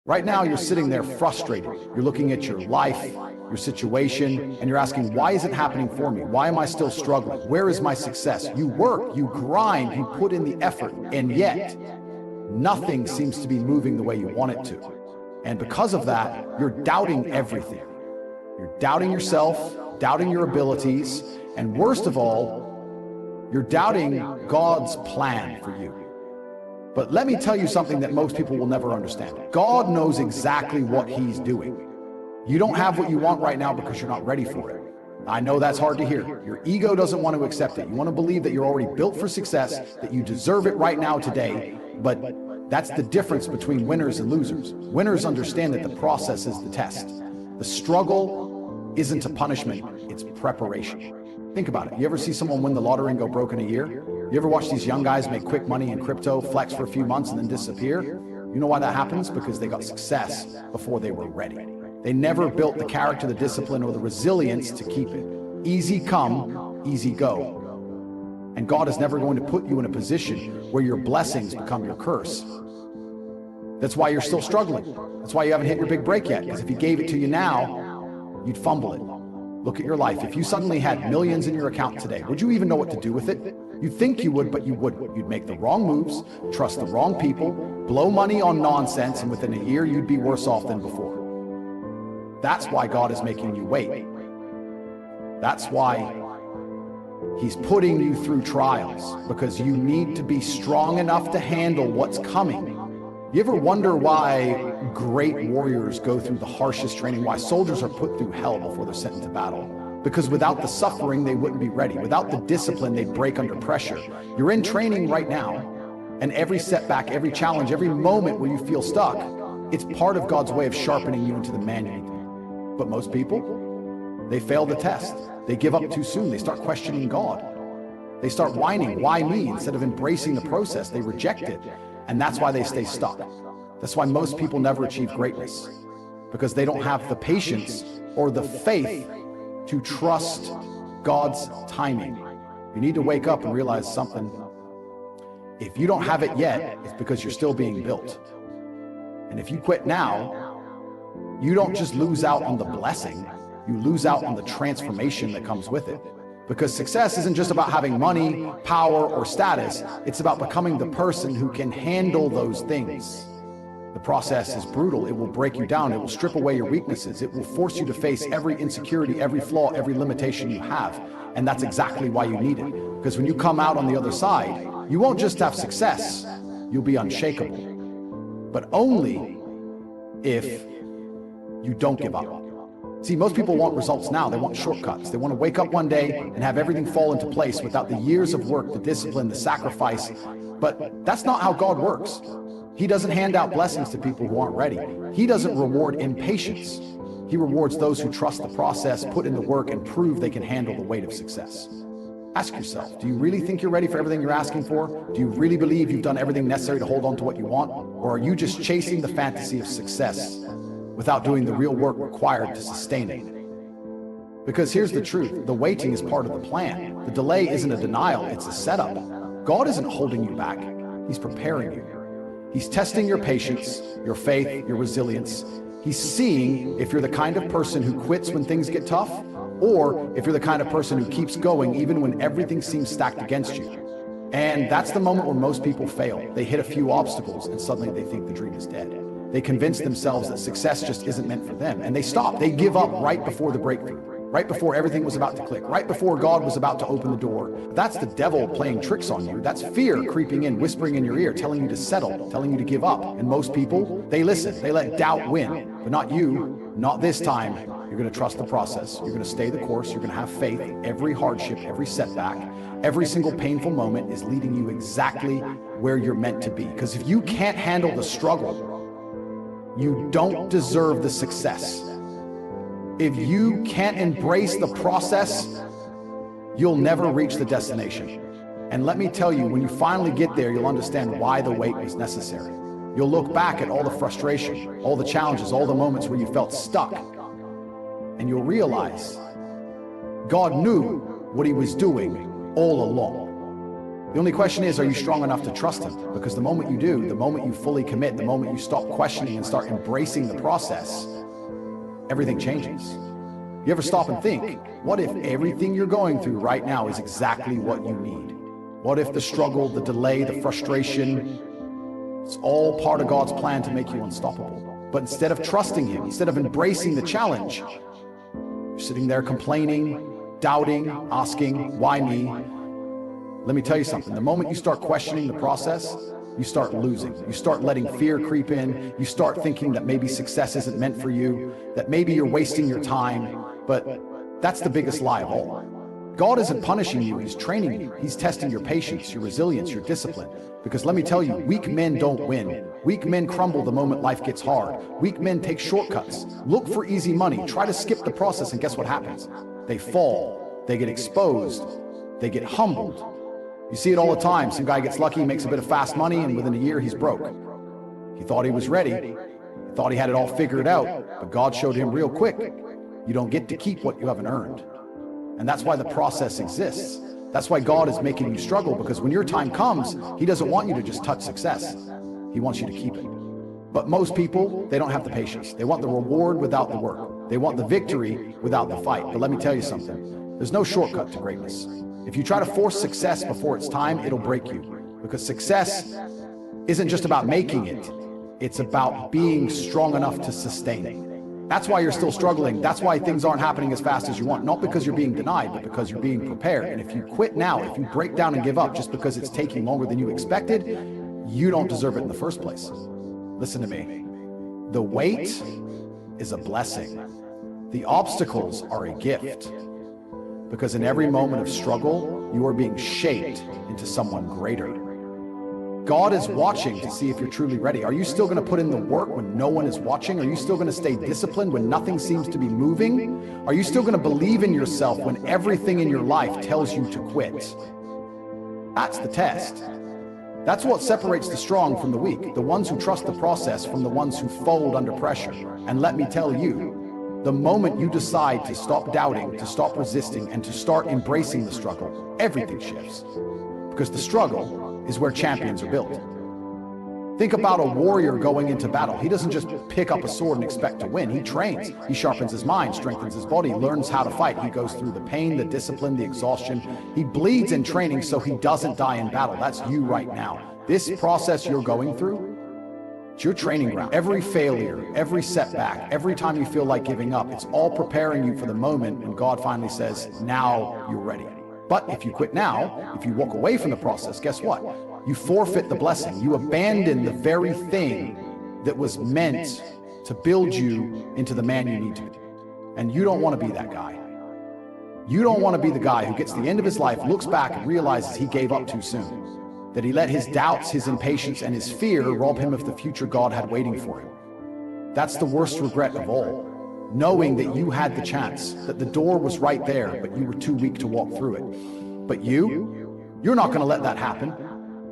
Right now, you're sitting there frustrated. You're looking at your life, your situation, and you're asking, why is it happening for me? Why am I still struggling? Where is my success? You work, you grind, you put in the effort, and yet nothing seems to be moving the way you want it to. And because of that, you're doubting everything. You're doubting yourself, doubting your abilities, and worst of all, you're doubting God's plan for you. But let me tell you something that most people will never understand. God knows exactly what He's doing. You don't have what you want right now because you're not ready for it. I know that's hard to hear. Your ego doesn't want to accept it. You want to believe that you're already built for success, that you deserve it right now today, but that's the difference between winners and losers. Winners understand that the process is the test. The struggle isn't a punishment, it's preparation. Think about it. You ever see someone win the lottery and go broke in a year? You ever watch these young guys make quick money in crypto, flex for a few months and then disappear? You know why that happens? Because they got success before they were ready. They never built the character, the discipline, or the resilience to keep it. Easy come, easy go. And God is never going to put you in a position where your blessings become your curse. That's why you're still struggling. That's why you haven't hit your big break yet. Because if He gave it to you now, you'd fumble it. Look at your life. If you suddenly had millions in your account today, would you even know what to do with it? You'd think you would, but you wouldn't. You'd make the wrong moves, trust the wrong people, blow money on nonsense, and within a year, you'd be worse off than before. That's why God is making you wait. That's why He's putting you through trials, because you need to be strong enough to handle what's coming. You ever wonder why great warriors go through the harshest training, why soldiers are put through hell before they're sent into battle? Because without the suffering, they wouldn't be ready. Without the discipline, they'd break under pressure. You're in training right now, and every setback, every challenge, every moment where you feel stuck, it's part of God's way of sharpening you into the man you need to be. But most people, they fail the test. They give up too soon. They start questioning God. They start whining, why me? Instead of embracing the process, they reject it. And that's why they stay stuck. That's why most people never achieve greatness, because they don't have the patience or the faith to trust God's timing. You need to wake up and realize something. If you don't have it yet, it's because you're still being built. And if you quit now, you don't just lose out on the blessing, you lose out on the transformation that comes with it. Because success isn't just about having money, power, or status. It's about becoming the person who can handle those things. The process is brutal. It will break you down. It will strip away your weaknesses. It will force you to face every insecurity, every flaw, every limitation you have. And that's exactly why you need it. Because when you come out on the other side, you won't just have success, you'll be unshakable. But only if you don't give up. See, most people want results now. They want shortcuts. They want to wake up one day and have everything fall into place without the years of work, the discipline, the sacrifice. But that's not how God works. He doesn't hand out blessings to people who aren't ready. He doesn't reward impatience. He rewards those who trust the process, put in the work, and prove they can handle the weight of success. Ask yourself, do you really think you're ready for everything you're asking for? Do you really believe you've done everything necessary to hold on to what you want? Or are you just chasing the fantasy of success without doing the real work required to sustain it? Because here's the truth, the waiting is part of the plan. The delay isn't a denial, it's a setup. God isn't holding you back, He's preparing you. He's testing your patience, your faith, your resilience. He's seeing if you're the kind of person who quits when things get tough, or if you're the kind of person who keeps going even when everything seems stacked against you. And that's the moment where most people fail. They hit a few obstacles and suddenly they think the dream is dead. They convince themselves that success just isn't meant for them, and they stop. They give up right before the breakthrough, right before everything was about to click, right before God was about to open the door. That's the devil playing tricks on you. That's fear creeping in, whispering in your ear, telling you to settle, telling you to give up. And most people, they listen. They let doubt win, but not you, not this time. You're going to trust the process. You're going to stay the course. You're going to have faith. Every hardship, every setback, every single painful moment is leading you exactly where you're meant to be. Because if you can't handle the struggle, you don't deserve the success. If you can't embrace the process, you'll never reach the destination. And let me tell you, when you finally get there, you'll understand why the wait was necessary. You'll look back at all the frustration, all the challenges, all the moments where you felt stuck, and you'll realize God knew what He was doing all along. The only question is, are you strong enough to trust him? Because the moment you do, the moment you fully commit, the moment you stop questioning and start embracing the process, everything changes. You ever stop and think, what if everything you're going through right now is exactly what you need? What if the struggle, the delay, the frustration, it's all part of God's plan to make you unstoppable? But instead of trusting him, instead of embracing the challenge, you're sitting there complaining, doubting, asking, why me? Let me tell you something. The moment you start questioning the process, you start losing. You start letting fear creep in. You start thinking that maybe success isn't meant for you, that maybe you're wasting your time. But that's the biggest lie of all. God isn't punishing you, he's training you. He's testing your patience, your resilience, your discipline. Because let me tell you, weak men don't win. Weak men crumble the moment life gets hard. Weak men take shortcuts, look for easy money, try to skip the process, and guess what happens? They fall, they get exposed, they get humbled. You see it all the time. Some guy gets lucky, makes a bit of fast money, and within a year he's broke. He thought he was ready, he thought he had it all figured out, but God showed him real quick, you don't get to keep what you haven't earned. And that's why the process exists. That's why God is making you struggle, because when your time comes, he doesn't want you to just touch success. He wants you to keep it. But most people, they don't have the patience. They want the reward without the work. They want the victory without the fight. But let me tell you something. There's no shortcut to greatness. If you try to force success before it's time, it'll break you. Because success isn't just about making it. It's about being strong enough to sustain it. That's why you're still struggling. That's why things aren't happening as fast as you want. Not because you're being denied, but because you're being prepared. And if you quit now, if you break down and give up just because it's taking longer than you expected, you don't deserve it in the first place. Listen to me. The wait is a blessing. The obstacles are a gift. Because in every moment of struggle, you are being shaped into someone greater. God is watching to see if you're truly ready. Are you still going to put in the work when no one is watching? Are you still going to stay disciplined when nothing seems to be moving? Are you still going to believe in yourself when everything in your life tells you to quit? That's the test. That's what separates the strong from the weak, the ones who trust the process from the ones who fold under pressure. And let me tell you, the moment you decide to stop doubting, to stop resisting, and to start embracing the struggle, everything shifts. Because the struggle is where champions are built. Think about a warrior going into battle. He doesn't just pick up a sword and expect to win. He trains. He sharpens his mind, strengthens his body, learns how to fight. He goes through the pain, the discipline, the exhaustion. He bleeds in training so he doesn't die in battle. That's you right now. This process you're going through, it's your training ground. Every failure, every setback, every time you feel like giving up, it's all preparing you for the moment when God finally says, now you're ready. But if you quit now, if you walk away from the process, guess what? You forfeit the blessing. You abandon the very thing that was meant to build you into the man you need to be. And you don't want to be that guy. You don't want to be the guy who gets to the end of his life, looks back and realizes he gave up too soon. That he let his doubts, his impatience, and his fear rob him of the future God had waiting for him. That's the worst regret of all. Knowing that you had the chance, that the door was right there, but you were too weak to walk through it. But you're not going to let that happen.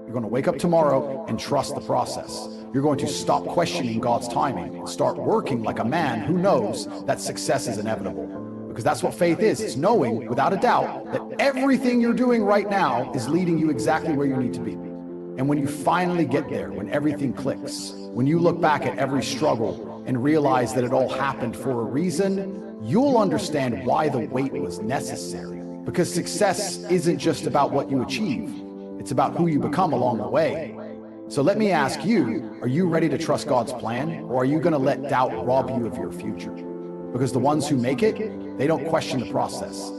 You're going to wake up tomorrow and trust the process. You're going to stop questioning God's timing and start working like a man who knows that success is inevitable. Because that's what faith is. It's knowing, without a doubt, that everything you're doing right now is leading you exactly where you need to be. And when you finally get there, when everything clicks, when you look back at every struggle and realize that it all happened for a reason, you'll understand why the wait was necessary. Because success isn't just about what you achieve. It's about who you become along the way. So let me ask you, are you ready to trust God's plan? Or are you going to let doubt rob you of your future? Because the ones who make it, they don't question the process.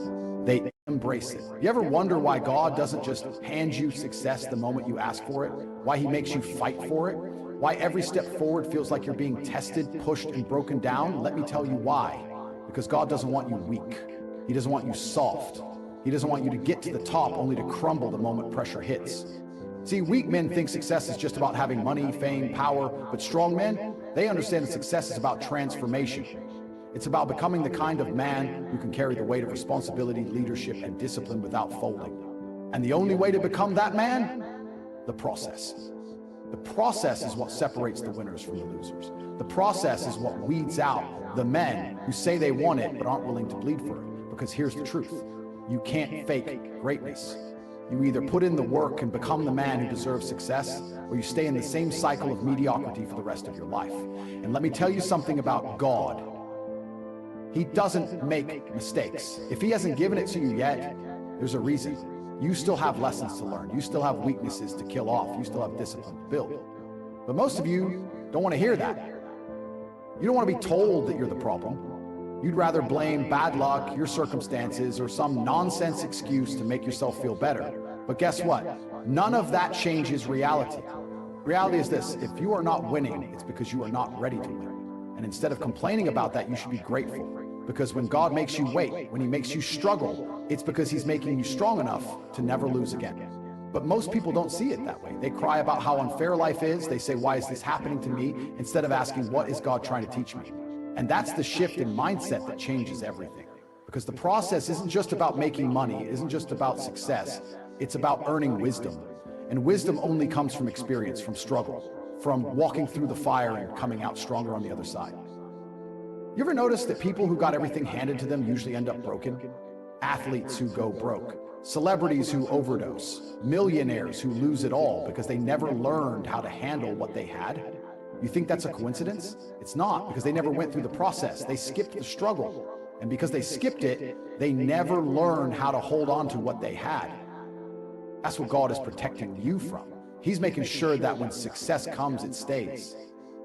They embrace it. You ever wonder why God doesn't just hand you success the moment you ask for it? Why he makes you fight for it? Why every step forward feels like you're being tested, pushed, and broken down? Let me tell you why. Because God doesn't want you weak. He doesn't want you soft. He doesn't want you to get to the top only to crumble the moment pressure hits. See, weak men think success is just about having money, fame, power, but strong men, they understand that success is about transformation. It's about becoming the kind of man who can carry the weight of responsibility, leadership, and discipline without folding. And the only way to become that man? The process. The process is what separates the winners from the losers. The process is what weeds out the men who say they want it but aren't willing to bleed for it. Because here's the truth. You can't fake greatness. You either put in the work and become the man who deserves success, or you stay in the same cycle of mediocrity for the rest of your life. And let me tell you something about God. He doesn't make mistakes. If he hasn't given it to you yet, there's a reason. You still have lessons to learn. You still have weaknesses to kill off. You still have discipline to build. But most of you don't want to hear that. You don't want to be told that you're the problem. You'd rather blame bad luck, your circumstances, or some nonsense excuse to make yourself feel better. But guess what? None of that changes reality. Reality is this: if you are not winning, it's because you are not ready to win. And instead of complaining about that, you should be grateful. Because when God makes you wait, when he makes you struggle, it's because he's making you strong enough to never lose again. But most people don't see it that way. They cry about how unfair life is. They say, why is this happening to me? Instead of asking, what is God trying to teach me? And that's the shift in mindset that changes everything. Because the process isn't just about making money. It isn't just about success. It's about earning wisdom. And wisdom only comes from experience, from struggle, from walking through the fire and coming out stronger on the other side. You ever notice that people who got everything handed to them usually end up broken? Athletes who go broke, celebrities who overdose, millionaires who lose it all because they never learned how to handle what they had. You think that's a coincidence? It's not, because they never went through the process. They skipped the struggle. And because they skipped it, they never learned how to hold on to what they had. That's what God is protecting you from. He's making sure that when success comes, it stays.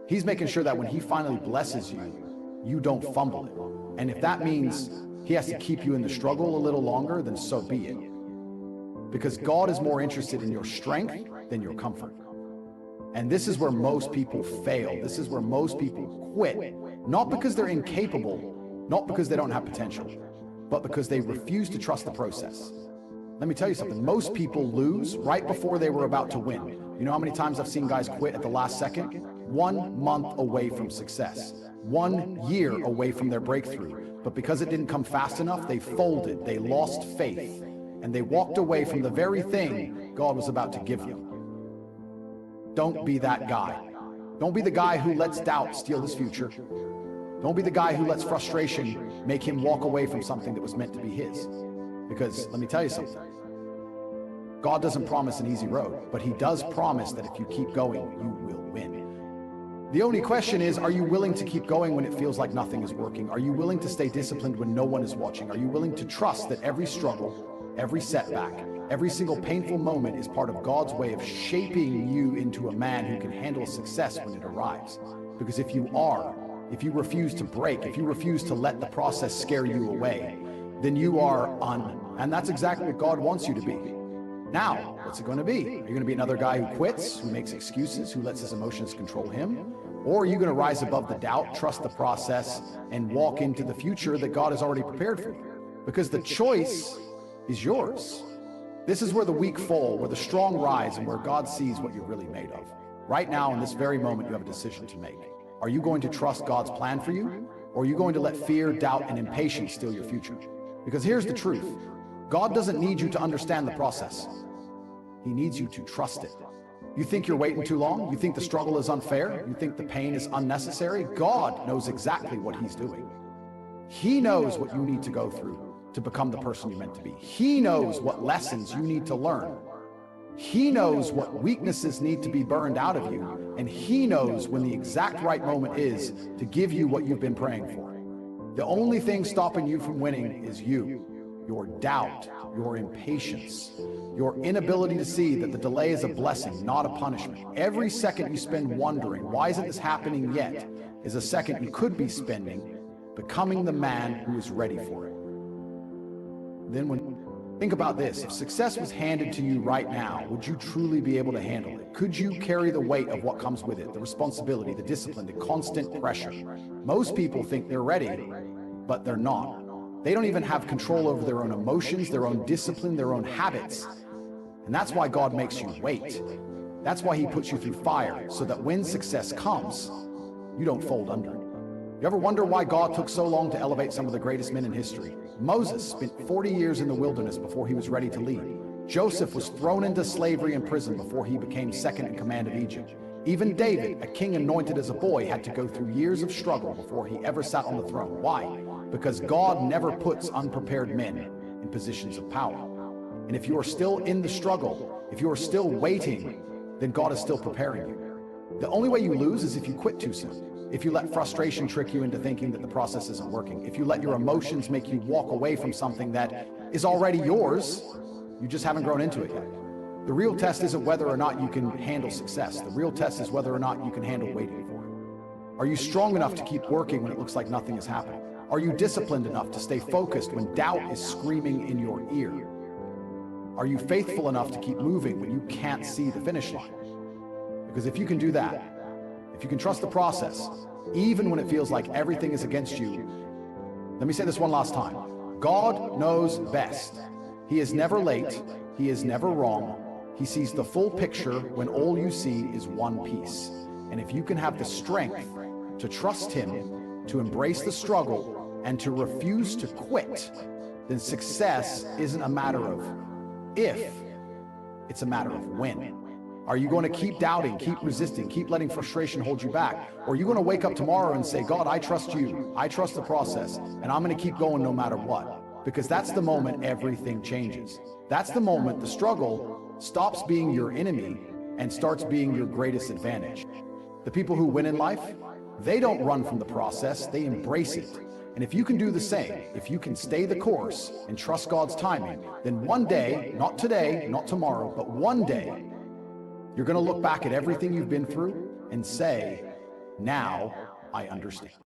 He's making sure that when he finally blesses you, you don't fumble it. And if that means he has to keep you in the struggle a little longer, then so be it. Because God is more interested in your strength than your comfort. And this is where most people fail. This is where most people quit. Not because they're incapable, not because they don't have potential, but because they refuse to trust the process. Let me tell you something. Most people lose right before they were about to win. You know how many times I've seen guys quit at the last second? 1 month away from success. 1 year away from their breakthrough. But because it didn't come fast enough, they folded, they lost faith, and they walked away from the very thing God was about to give them. Don't be that guy. Don't be the guy who lets doubt steal his future. Don't be the guy who lets frustration make him walk away from something that was meant to be his. Because let me tell you something. God doesn't promise an easy road, but he does promise that if you keep going, you will win. The only question is, are you willing to keep going when it feels like nothing is working? Are you willing to stay disciplined when no one is watching? Are you willing to trust that every struggle, every setback, every single painful moment is part of God's way of shaping you into a man who can handle success when it arrives? Because if you refuse to break, if you refuse to let the process scare you away, then you are and that's exactly what God wants you to be. Now, what's it going to be? Are you going to be another guy who quits, who makes excuses, who lets his emotions control him? Or are you going to rise above the doubt, trust the process, and walk into the future that God has already prepared for you? Because the choice is yours. This is where the weak fall, where the strong rise, and where God sees what you're really made of. Right now, in this very moment, you have a decision to make. Are you going to trust God's plan for you? Or are you going to let fear, doubt, and impatience steal your future? Because here's the truth. God doesn't need you to understand the process. He needs you to trust it. You think you're waiting too long? You think the struggle is unfair? You think the pain is unnecessary? God knows exactly what he's doing. He knows what you need to go through to become the person you're meant to be. He knows what lessons you need to learn. He knows what weaknesses need to be burned out of you, and he knows when the exact right moment is to give you what you've been praying for. The only thing stopping you from winning is you. Your doubt, your impatience, your inability to see that the delay is a blessing, not a punishment. Every second you spend wondering, why isn't this happening yet, is a second you could be spending becoming the man who is ready for it. Think about this. If success was handed to you right now, would you truly be able to handle it? Could you carry the weight of what comes with it, the responsibility, the discipline, the constant pressure? Most people think they're ready, but they're not. They don't even have control over their own emotions, their own discipline, their own habits. And that's why God makes you wait. That's why he puts you through fire, so that when success comes, you don't fold under it. You ever wonder why God took so long to elevate some of the greatest men in history? Moses spent 40 years in the wilderness before he was ready to lead. Joseph was thrown into slavery and prison before he became second in command of Egypt. Even David, a king anointed as a boy, had to go through years of struggle before he ever sat on the throne. Why? Because God never puts unprepared men in positions of power. And if you are still in the struggle, if you are still waiting, then God is still preparing you. The only way you lose is if you quit too soon. If you let frustration trick you into thinking that the process isn't working. If you let your emotions make you walk away from something that is already yours, you just haven't grown into it yet. The real test isn't whether or not you can handle success. The real test is whether or not you can handle waiting for it. Are you strong enough to keep working when it looks like nothing is happening? Are you disciplined enough to stay focused when doubt is screaming in your ear? Are you faithful enough to keep moving when you can't see the finish line? Because if you can do that, if you can trust the process, even when it feels like everything is against you, let me say this one last time. God knows best. He is never late. He is never wrong. He sees the full picture when all you see is one piece. And if you can have the strength to trust him, to embrace the struggle, and to refuse to quit, then success isn't a matter of if, it's a matter of when. Are you going to keep doubting, keep resisting, keep letting frustration hold you back? Or are you going to wake up tomorrow and say, God, I trust you, I trust the process, and I'm going to keep going no matter what? Because that's the moment everything changes. That's the moment the struggle stops being your enemy and starts being your greatest advantage. The people who win in life, they don't run from the process, they embrace it. And if you can do the same, if you can stay the course and trust God's timing, then one day, not today, not tomorrow, but one day, you're going to look back at everything you've been through and say, now I understand.